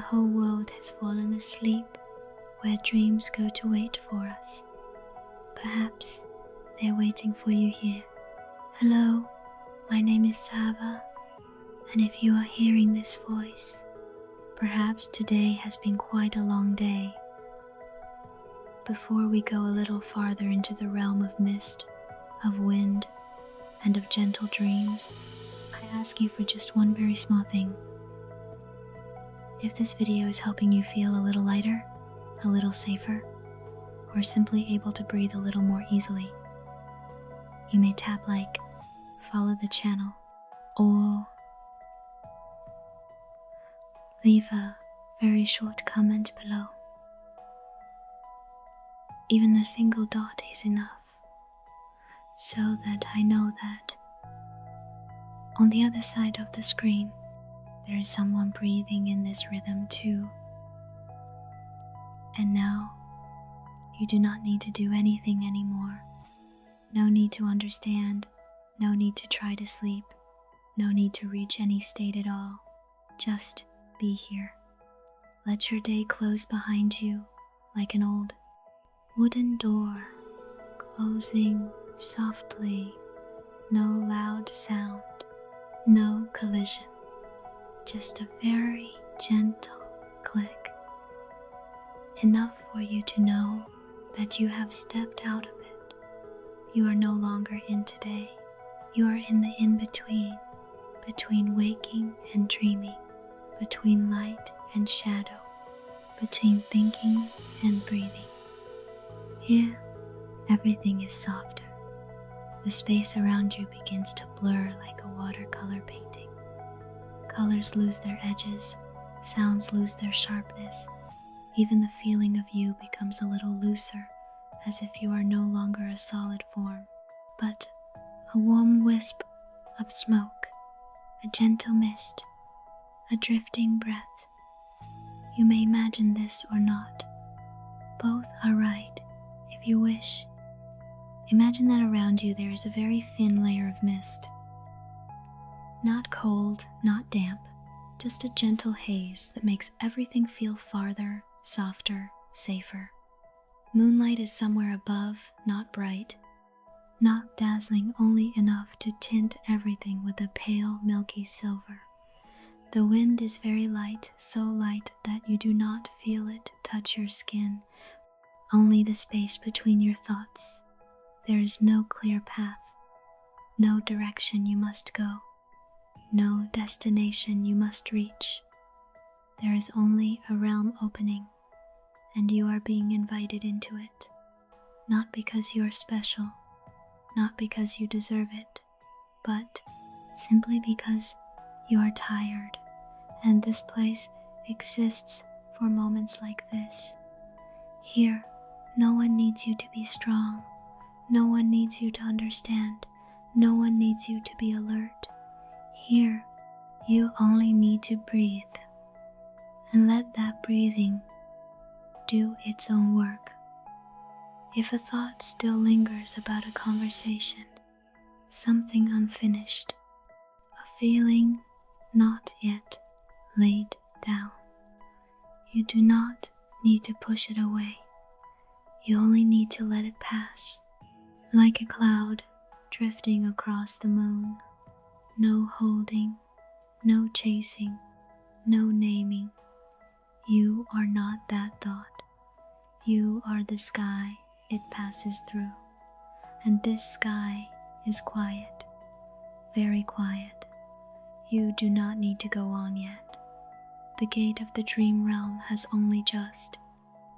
whole world has fallen asleep where dreams go to wait for us. Perhaps they're waiting for you here. Hello, my name is Sava, and if you are hearing this voice, perhaps today has been quite a long day. Before we go a little farther into the realm of mist, of wind, and of gentle dreams, I ask you for just one very small thing. If this video is helping you feel a little lighter, a little safer, or simply able to breathe a little more easily, you may tap like, follow the channel, or leave a very short comment below. Even a single dot is enough, so that I know that on the other side of the screen, there is someone breathing in this rhythm too. And now, you do not need to do anything anymore. No need to understand, no need to try to sleep, no need to reach any state at all. Just be here. Let your day close behind you like an old wooden door, closing softly, no loud sound, no collision, just a very gentle click, enough for you to know that you have stepped out of it. You are no longer in today. You are in the in-between, between waking and dreaming, between light and shadow, between thinking and breathing. Here, everything is softer. The space around you begins to blur like a watercolor painting. Colors lose their edges, sounds lose their sharpness. Even the feeling of you becomes a little looser, as if you are no longer a solid form, but a warm wisp of smoke, a gentle mist, a drifting breath. You may imagine this or not. Both are right, if you wish. Imagine that around you there is a very thin layer of mist. Not cold, not damp, just a gentle haze that makes everything feel farther, softer, safer. Moonlight is somewhere above, not bright, not dazzling, only enough to tint everything with a pale, milky silver. The wind is very light, so light that you do not feel it touch your skin, only the space between your thoughts. There is no clear path, no direction you must go, no destination you must reach. There is only a realm opening, and you are being invited into it, not because you are special, not because you deserve it, but simply because you are tired, and this place exists for moments like this. Here, no one needs you to be strong, no one needs you to understand, no one needs you to be alert. Here, you only need to breathe, and let that breathing do its own work. If a thought still lingers about a conversation, something unfinished, a feeling not yet laid down, you do not need to push it away. You only need to let it pass, like a cloud drifting across the moon. No holding, no chasing, no naming. You are not that thought. You are the sky it passes through, and this sky is quiet, very quiet. You do not need to go on yet. The gate of the dream realm has only just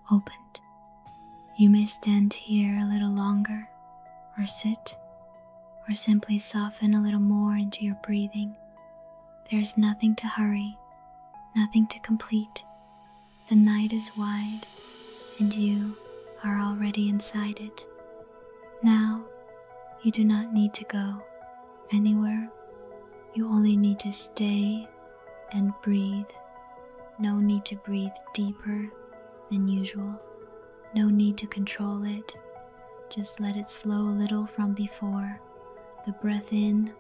opened. You may stand here a little longer, or sit, or simply soften a little more into your breathing. There is nothing to hurry, nothing to complete. The night is wide, and you are already inside it. Now, you do not need to go anywhere. You only need to stay and breathe. No need to breathe deeper than usual. No need to control it. Just let it slow a little from before. The breath in,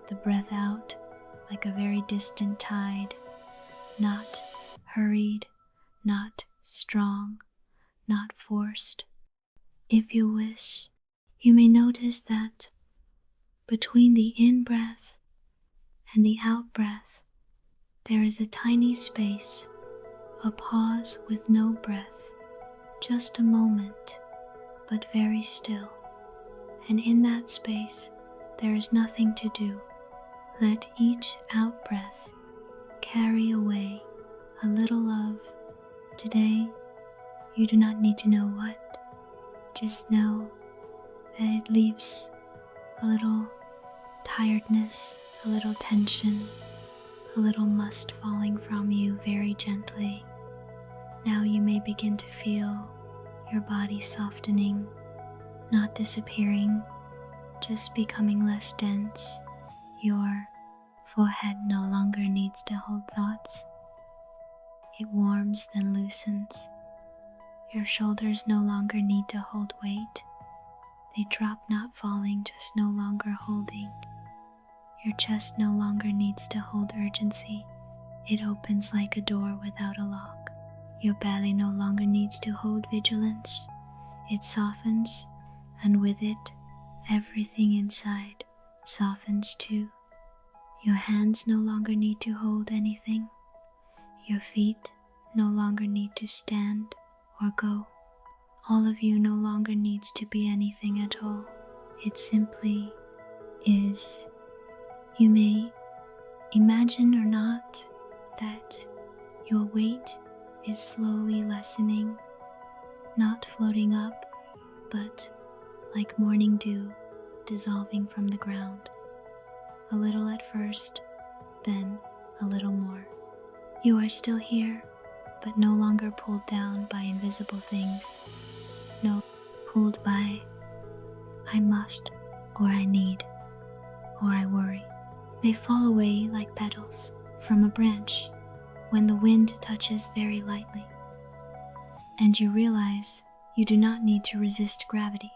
the breath out, like a very distant tide. Not hurried, not strong, not forced. If you wish, you may notice that between the in-breath and the out-breath, there is a tiny space, a pause with no breath, just a moment, but very still. And in that space, there is nothing to do. Let each out-breath carry away a little of today. You do not need to know what. Just know that it leaves a little tiredness, a little tension, a little must falling from you very gently. Now you may begin to feel your body softening, not disappearing, just becoming less dense. Your forehead no longer needs to hold thoughts. It warms then loosens. Your shoulders no longer need to hold weight. They drop, not falling, just no longer holding. Your chest no longer needs to hold urgency. It opens like a door without a lock. Your belly no longer needs to hold vigilance. It softens, and with it, everything inside softens too. Your hands no longer need to hold anything. Your feet no longer need to stand or go. All of you no longer needs to be anything at all. It simply is. You may imagine or not that your weight is slowly lessening, not floating up, but like morning dew dissolving from the ground. A little at first, then a little more. You are still here, but no longer pulled down by invisible things. No, pulled by I must, or I need, or I worry. They fall away like petals from a branch when the wind touches very lightly. And you realize you do not need to resist gravity,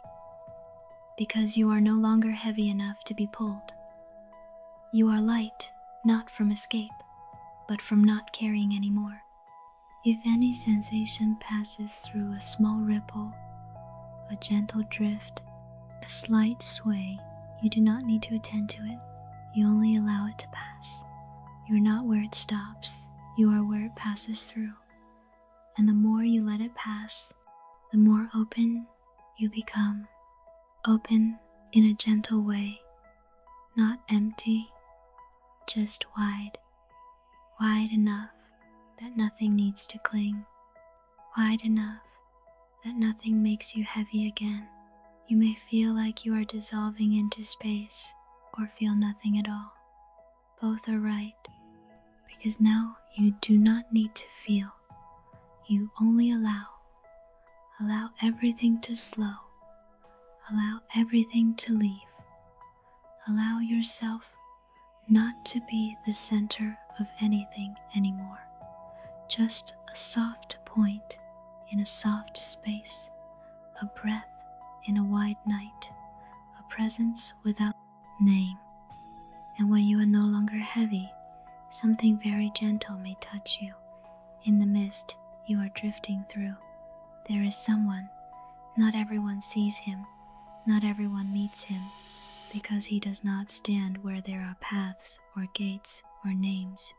because you are no longer heavy enough to be pulled. You are light, not from escape, but from not caring anymore. If any sensation passes through a small ripple, a gentle drift, a slight sway, you do not need to attend to it. You only allow it to pass. You are not where it stops. You are where it passes through. And the more you let it pass, the more open you become. Open in a gentle way, not empty, just wide. Wide enough that nothing needs to cling. Wide enough that nothing makes you heavy again. You may feel like you are dissolving into space, or feel nothing at all. Both are right, because now you do not need to feel. You only allow. Allow everything to slow. Allow everything to leave. Allow yourself not to be the center of anything anymore. Just a soft point in a soft space, a breath in a wide night, a presence without name. And when you are no longer heavy, something very gentle may touch you. In the mist you are drifting through, there is someone. Not everyone sees him, not everyone meets him, because he does not stand where there are paths or gates or names.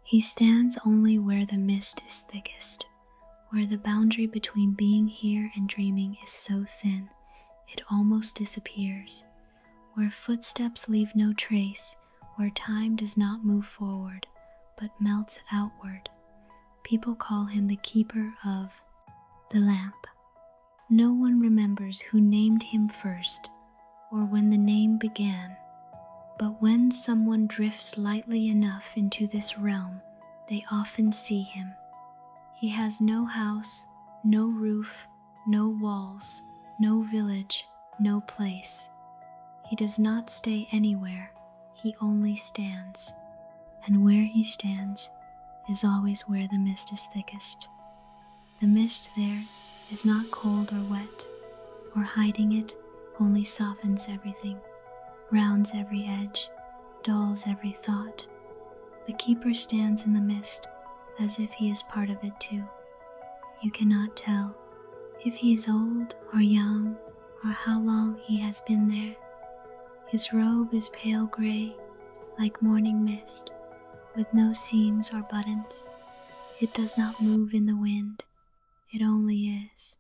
He stands only where the mist is thickest, where the boundary between being here and dreaming is so thin it almost disappears, where footsteps leave no trace, where time does not move forward but melts outward. People call him the keeper of the lamp. No one remembers who named him first or when the name began, but when someone drifts lightly enough into this realm, they often see him. He has no house, no roof, no walls, no village, no place. He does not stay anywhere, he only stands. And where he stands is always where the mist is thickest. The mist there is not cold or wet, or hiding it only softens everything, rounds every edge, dulls every thought. The keeper stands in the mist, as if he is part of it too. You cannot tell if he is old or young or how long he has been there. His robe is pale gray, like morning mist, with no seams or buttons. It does not move in the wind, it only is.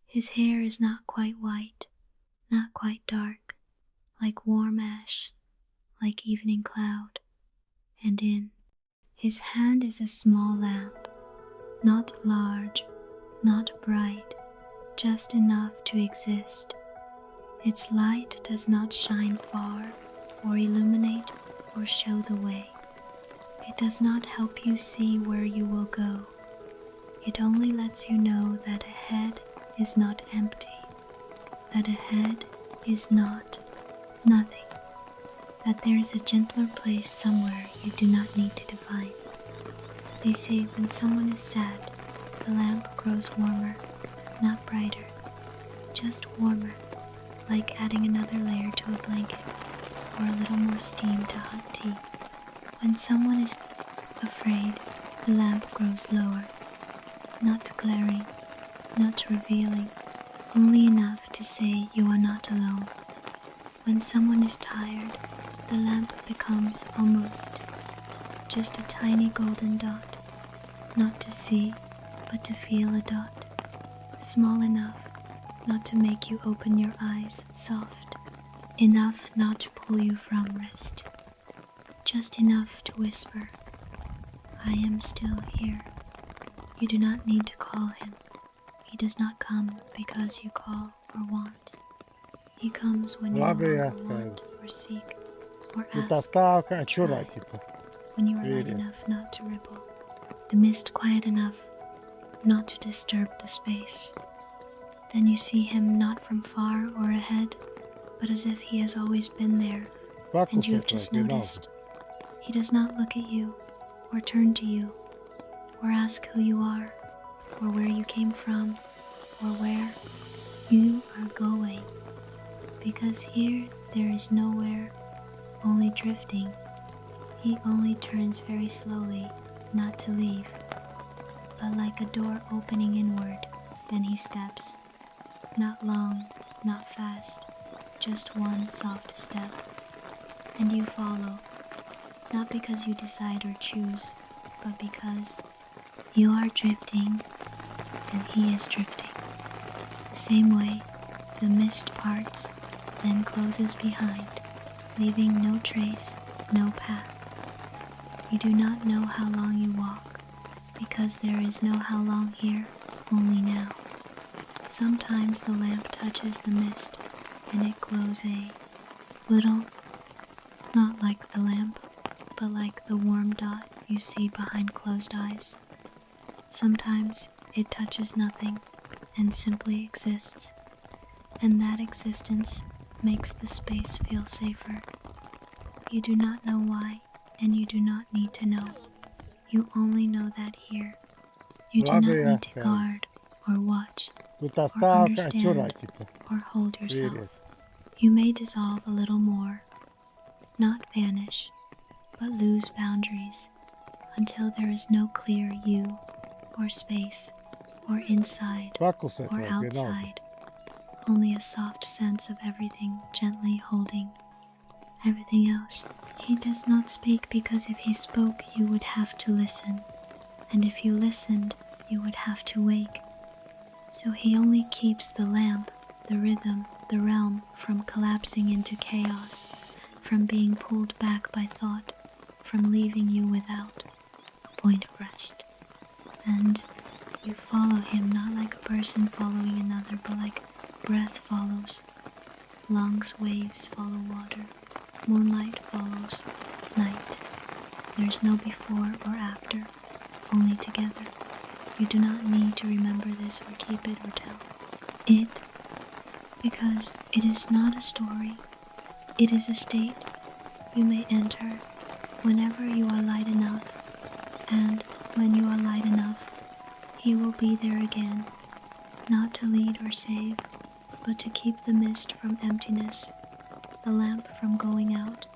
His hair is not quite white, not quite dark, like warm ash, like evening cloud, and in his hand is a small lamp, not large, not bright, just enough to exist. Its light does not shine far, or illuminate, or show the way. It does not help you see where you will go. It only lets you know that ahead is not empty, that ahead is not nothing, that there is a gentler place somewhere you do not need to define. They say when someone is sad, the lamp grows warmer, not brighter, just warmer, like adding another layer to a blanket, or a little more steam to hot tea. When someone is afraid, the lamp grows lower, not glaring, not revealing, only enough to say you are not alone. When someone is tired, the lamp becomes almost just a tiny golden dot, not to see, but to feel a dot, small enough not to make you open your eyes soft, enough not to pull you from rest, just enough to whisper, I am still here. You do not need to call him. He does not come because you call or want. He comes when you no longer want or seek or ask or try, when you are light enough not to ripple, the mist quiet enough not to disturb the space. Then you see him not from far or ahead, but as if he has always been there, and you have just noticed. He does not look at you, or turn to you, or ask who you are, or where you came from, or where you are going, because here there is nowhere, only drifting. He only turns very slowly, not to leave, but like a door opening inward, then he steps. Not long, not fast, just one soft step. And you follow, not because you decide or choose, but because you are drifting and he is drifting. The same way, the mist parts, then closes behind, leaving no trace, no path. You do not know how long you walk, because there is no how long here, only now. Sometimes the lamp touches the mist, and it glows a little, not like the lamp, but like the warm dot you see behind closed eyes. Sometimes it touches nothing, and simply exists, and that existence makes the space feel safer. You do not know why, and you do not need to know. You only know that here. You do not need to guard, or watch, or understand, or hold yourself. You may dissolve a little more, not vanish, but lose boundaries, until there is no clear you, or space, or inside, or outside, only a soft sense of everything gently holding everything else. He does not speak because if he spoke you would have to listen, and if you listened you would have to wake. So he only keeps the lamp, the rhythm, the realm from collapsing into chaos, from being pulled back by thought, from leaving you without a point of rest. And you follow him not like a person following another, but like breath follows. Lungs, waves follow water. Moonlight follows night. There's no before or after, only together. You do not need to remember this or keep it or tell it, because it is not a story. It is a state you may enter whenever you are light enough, and when you are light enough, he will be there again, not to lead or save, but to keep the mist from emptiness, the lamp from going out,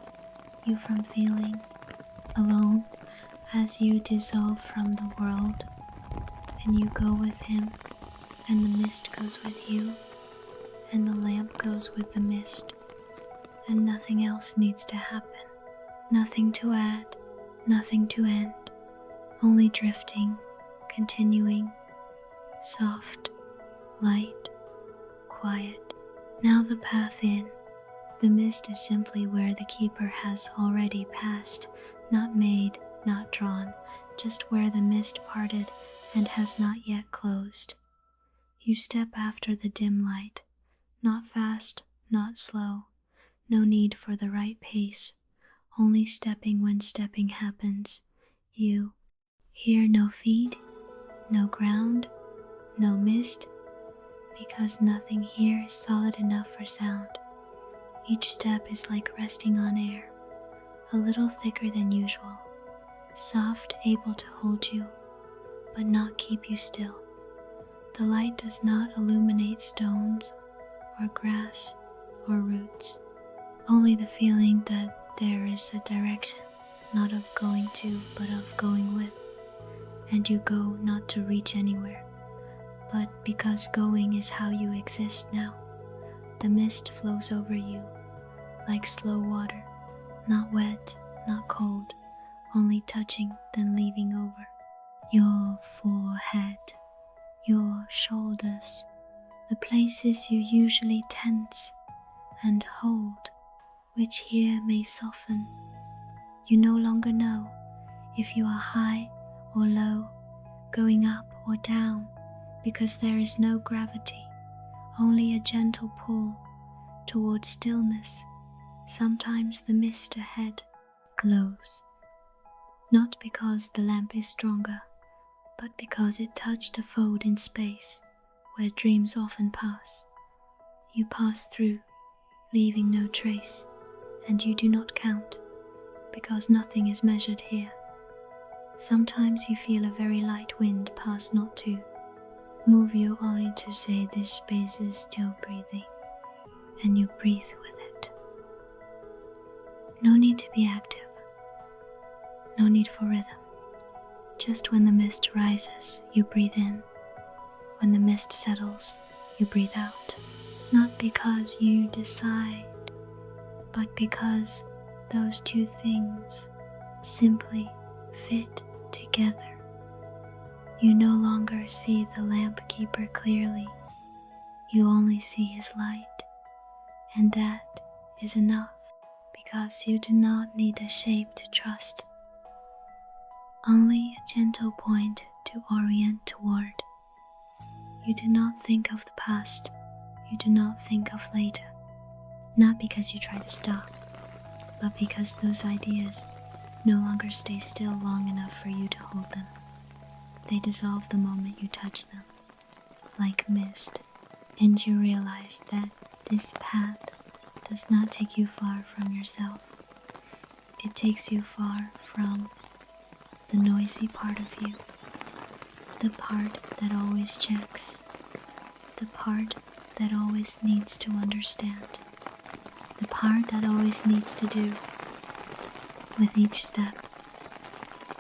you from feeling alone, as you dissolve from the world and you go with him, and the mist goes with you, and the lamp goes with the mist, and nothing else needs to happen. Nothing to add, nothing to end, only drifting, continuing, soft, light, quiet. Now the path in. The mist is simply where the keeper has already passed, not made, not drawn, just where the mist parted and has not yet closed. You step after the dim light, not fast, not slow, no need for the right pace, only stepping when stepping happens. You hear no feet, no ground, no mist, because nothing here is solid enough for sound. Each step is like resting on air, a little thicker than usual, soft, able to hold you, but not keep you still. The light does not illuminate stones or grass or roots, only the feeling that there is a direction, not of going to, but of going with, and you go not to reach anywhere, but because going is how you exist now. The mist flows over you, like slow water, not wet, not cold, only touching, then leaving over. Your forehead, your shoulders, the places you usually tense and hold, which here may soften. You no longer know if you are high or low, going up or down, because there is no gravity, only a gentle pull towards stillness. Sometimes the mist ahead glows, not because the lamp is stronger, but because it touched a fold in space where dreams often pass. You pass through, leaving no trace, and you do not count, because nothing is measured here. Sometimes you feel a very light wind pass not to, move you only to say this space is still breathing, and you breathe with it. No need to be active, no need for rhythm. Just when the mist rises, you breathe in. When the mist settles, you breathe out. Not because you decide, but because those two things simply fit together. You no longer see the lamp keeper clearly. You only see his light, and that is enough, because you do not need a shape to trust, only a gentle point to orient toward. You do not think of the past, you do not think of later, not because you try to stop, but because those ideas no longer stay still long enough for you to hold them. They dissolve the moment you touch them, like mist, and you realize that this path does not take you far from yourself. It takes you far from the noisy part of you, the part that always checks, the part that always needs to understand, the part that always needs to do. With each step,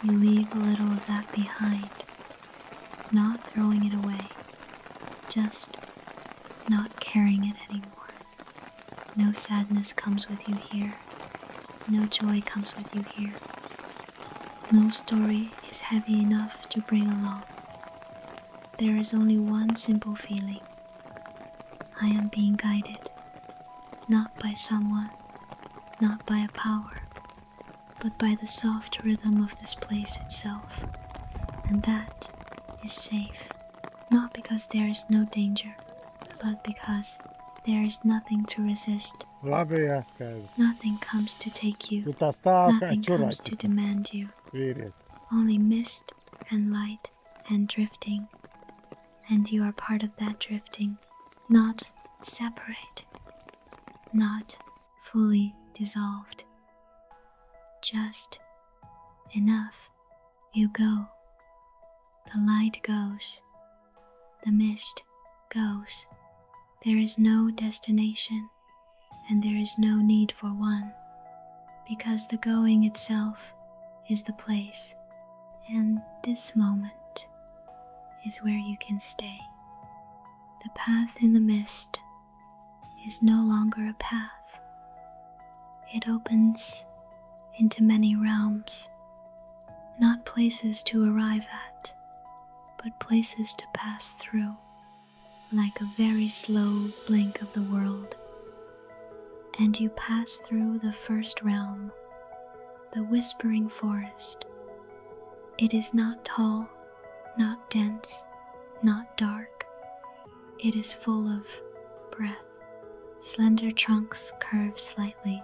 you leave a little of that behind, not throwing it away, just not carrying it anymore. No sadness comes with you here, no joy comes with you here. No story is heavy enough to bring along. There is only one simple feeling. I am being guided, not by someone, not by a power, but by the soft rhythm of this place itself. And that is safe, not because there is no danger, but because there is nothing to resist. Nothing comes to take you, nothing comes to demand you. Only mist and light and drifting, and you are part of that drifting, not separate, not fully dissolved, just enough. You go, the light goes, the mist goes. There is no destination, and there is no need for one, because the going itself is the place. And this moment is where you can stay. The path in the mist is no longer a path. It opens into many realms, not places to arrive at, but places to pass through, like a very slow blink of the world. And you pass through the first realm, the whispering forest. It is not tall, not dense, not dark. It is full of breath. Slender trunks curve slightly,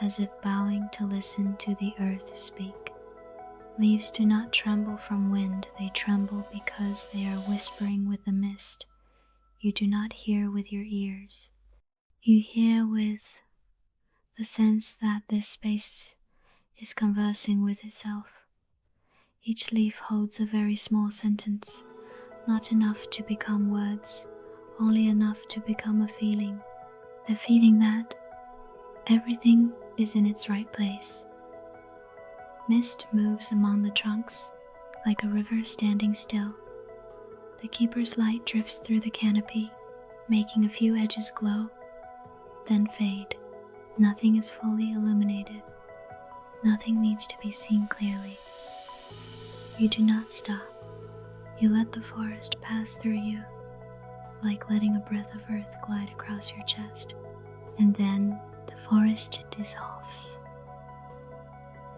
as if bowing to listen to the earth speak. Leaves do not tremble from wind, they tremble because they are whispering with the mist. You do not hear with your ears. You hear with the sense that this space is conversing with itself. Each leaf holds a very small sentence, not enough to become words, only enough to become a feeling. The feeling that everything is in its right place. Mist moves among the trunks, like a river standing still. The keeper's light drifts through the canopy, making a few edges glow, then fade. Nothing is fully illuminated. Nothing needs to be seen clearly. You do not stop. You let the forest pass through you, like letting a breath of earth glide across your chest. And then the forest dissolves.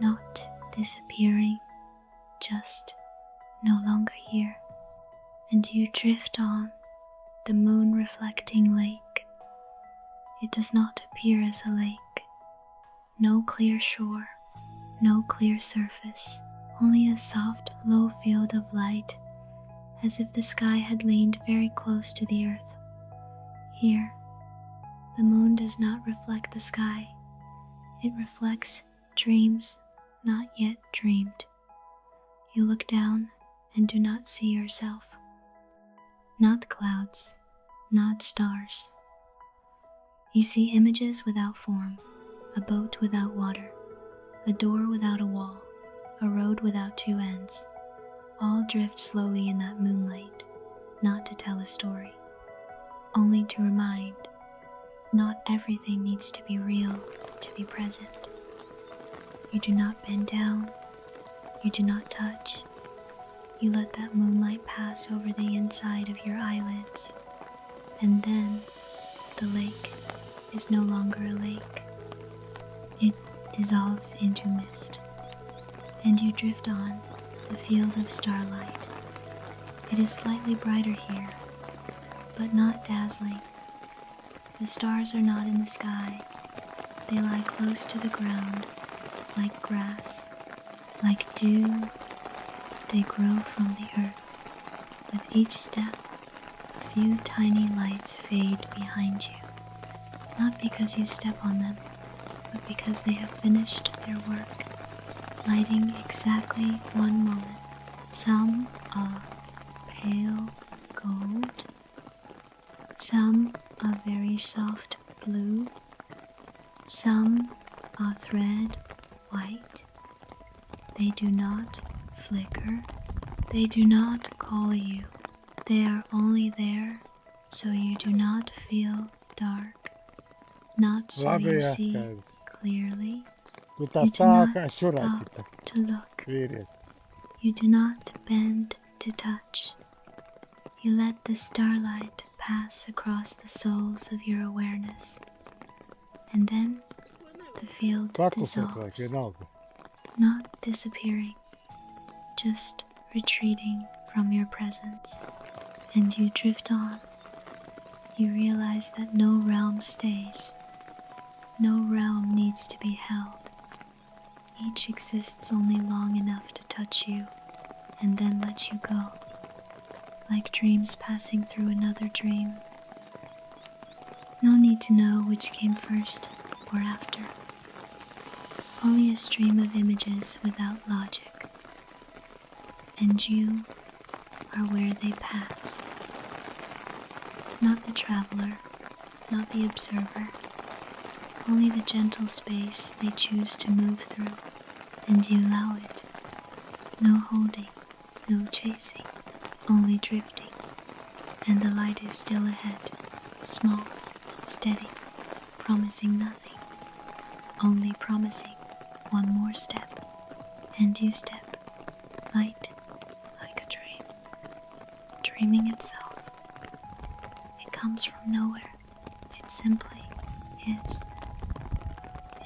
Not disappearing, just no longer here. And you drift on the moon reflecting lake. It does not appear as a lake. No clear shore, no clear surface, only a soft, low field of light, as if the sky had leaned very close to the earth. Here, the moon does not reflect the sky. It reflects dreams not yet dreamed. You look down and do not see yourself. Not clouds, not stars. You see images without form, a boat without water, a door without a wall, a road without two ends. All drift slowly in that moonlight, not to tell a story, only to remind, not everything needs to be real to be present. You do not bend down, you do not touch. You let that moonlight pass over the inside of your eyelids, and then the lake is no longer a lake. It dissolves into mist, and you drift on the field of starlight. It is slightly brighter here, but not dazzling. The stars are not in the sky. They lie close to the ground, like grass, like dew. They grow from the earth. With each step, a few tiny lights fade behind you, not because you step on them, but because they have finished their work, lighting exactly one moment. Some are pale gold, some are very soft blue, some are thread white. They do not flicker, they do not call you. They are only there so you do not feel dark, not so you see clearly. You do not stop to look. You do not bend to touch. You let the starlight pass across the soles of your awareness, and then the field dissolves, not disappearing, just retreating from your presence. And you drift on. You realize that no realm stays. No realm needs to be held. Each exists only long enough to touch you and then let you go, like dreams passing through another dream. No need to know which came first or after. Only a stream of images without logic. And you are where they pass. Not the traveler, not the observer, only the gentle space they choose to move through, and you allow it. No holding, no chasing, only drifting. And the light is still ahead, small, steady, promising nothing, only promising one more step. And you step, light, like a dream, dreaming itself. It comes from nowhere, it simply is.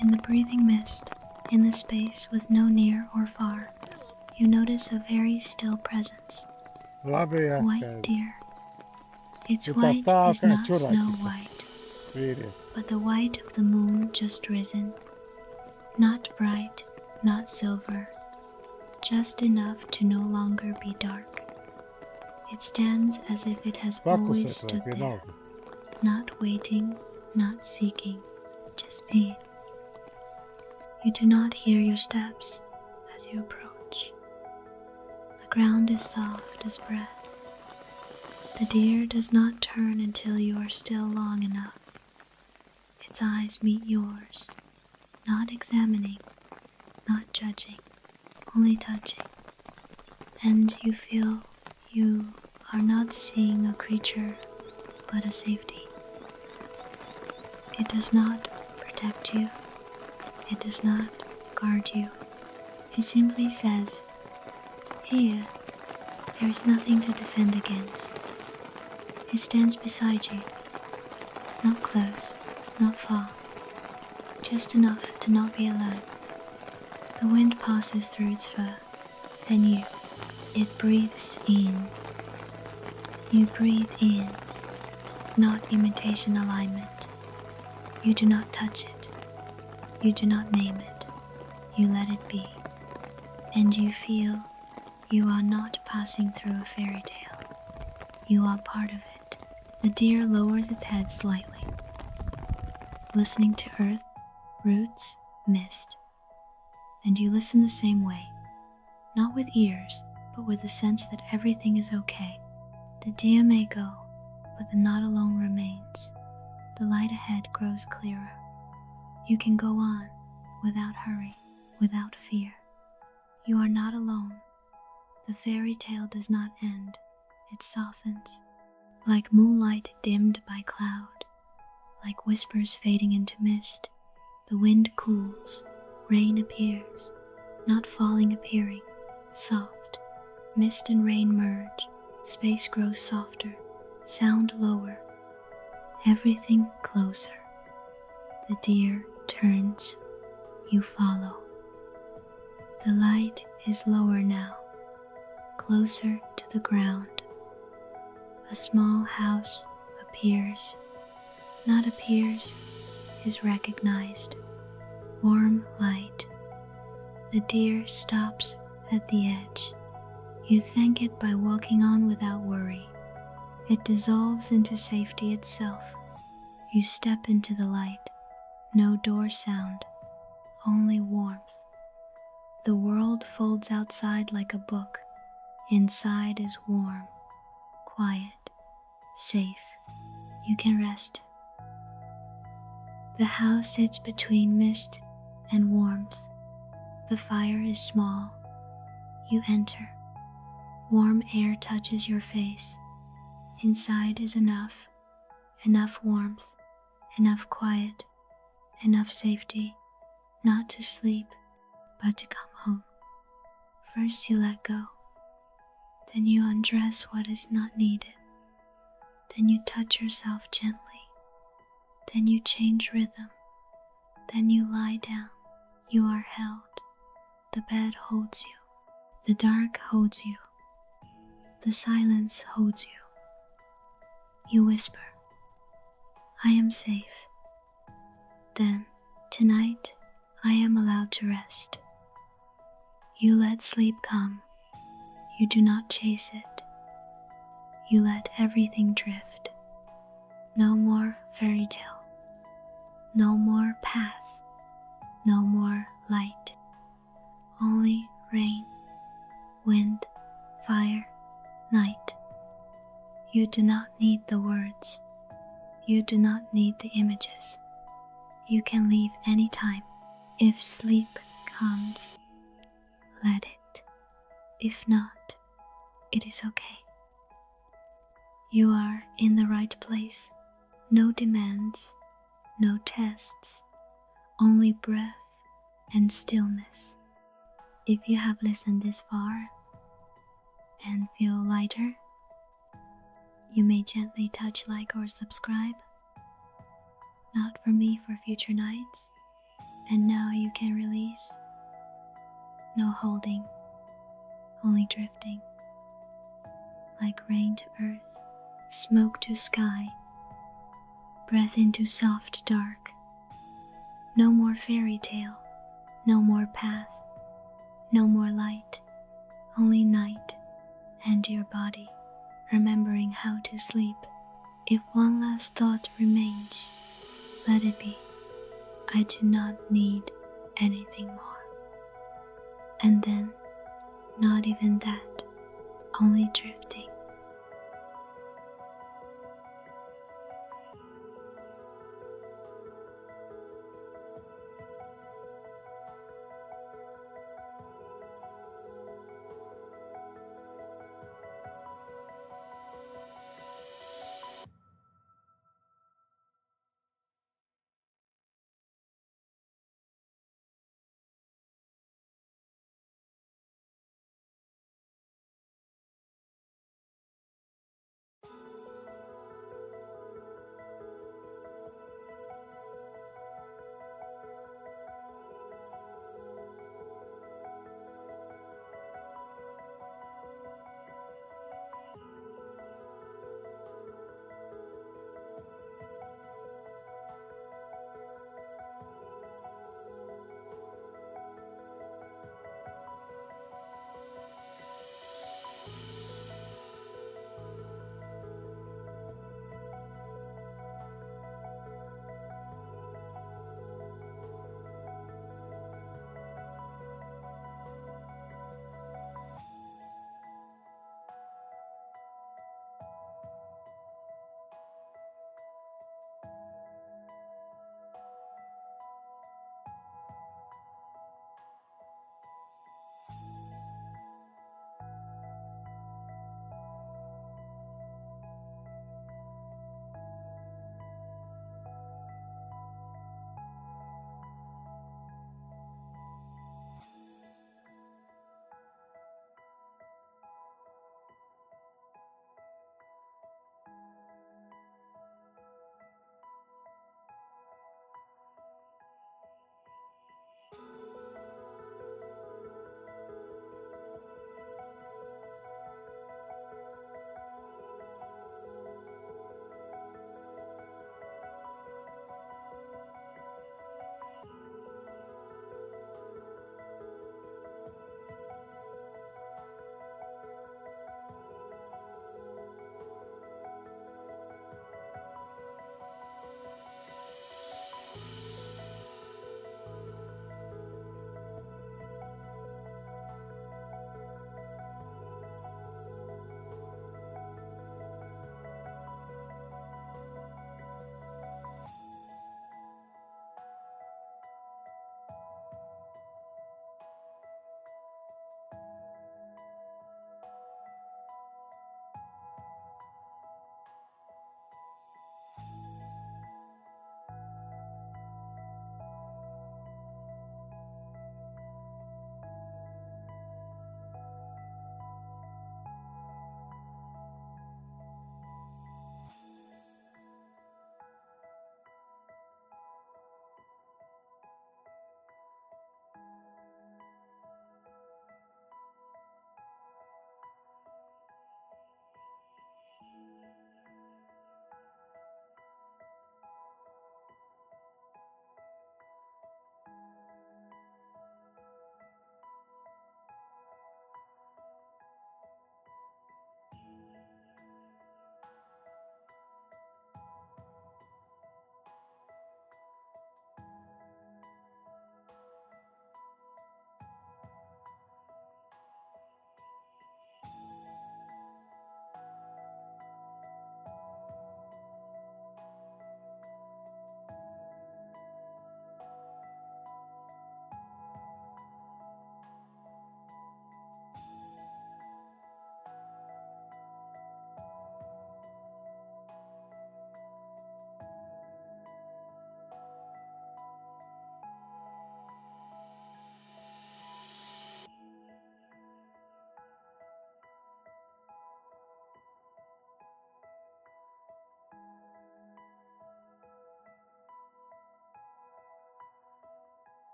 In the breathing mist, in the space with no near or far, you notice a very still presence. White deer. Its white is not snow white, but the white of the moon just risen. Not bright, not silver, just enough to no longer be dark. It stands as if it has always stood there, not waiting, not seeking, just being. You do not hear your steps as you approach. The ground is soft as breath. The deer does not turn until you are still long enough. Its eyes meet yours, not examining, not judging, only touching. And you feel you are not seeing a creature, but a safety. It does not protect you. It does not guard you. It simply says, here, there is nothing to defend against. It stands beside you, not close, not far, just enough to not be alone. The wind passes through its fur, then you. It breathes in. You breathe in, not imitation alignment. You do not touch it. You do not name it. You let it be. And you feel you are not passing through a fairy tale. You are part of it. The deer lowers its head slightly, listening to earth, roots, mist. And you listen the same way, not with ears, but with the sense that everything is okay. The deer may go, but the knot alone remains. The light ahead grows clearer. You can go on, without hurry, without fear. You are not alone. The fairy tale does not end. It softens, like moonlight dimmed by cloud, like whispers fading into mist. The wind cools, rain appears, not falling appearing, soft. Mist and rain merge, space grows softer, sound lower, everything closer. The deer turns, you follow. The light is lower now, closer to the ground. A small house appears, not appears, is recognized. Warm light. The deer stops at the edge. You thank it by walking on without worry. It dissolves into safety itself. You step into the light. No door sound, only warmth. The world folds outside like a book. Inside is warm, quiet, safe. You can rest. The house sits between mist and warmth. The fire is small. You enter. Warm air touches your face. Inside is enough warmth, enough quiet, enough safety, not to sleep, but to come home. First you let go, then you undress what is not needed, then you touch yourself gently, then you change rhythm, then you lie down. You are held. The bed holds you. The dark holds you. The silence holds you. You whisper, I am safe. Then, tonight, I am allowed to rest. You let sleep come. You do not chase it. You let everything drift. No more fairy tale. No more path. No more light. Only rain, wind, fire, night. You do not need the words. You do not need the images. You can leave any time. If sleep comes, let it. If not, it is okay. You are in the right place. No demands, no tests, only breath and stillness. If you have listened this far and feel lighter, you may gently touch like or subscribe. Not for me for future nights. And now you can release. No holding, only drifting. Like rain to earth, smoke to sky, breath into soft dark. No more fairy tale, no more path, no more light, only night and your body remembering how to sleep. If one last thought remains, let it be. I do not need anything more. And then, not even that, only drifting.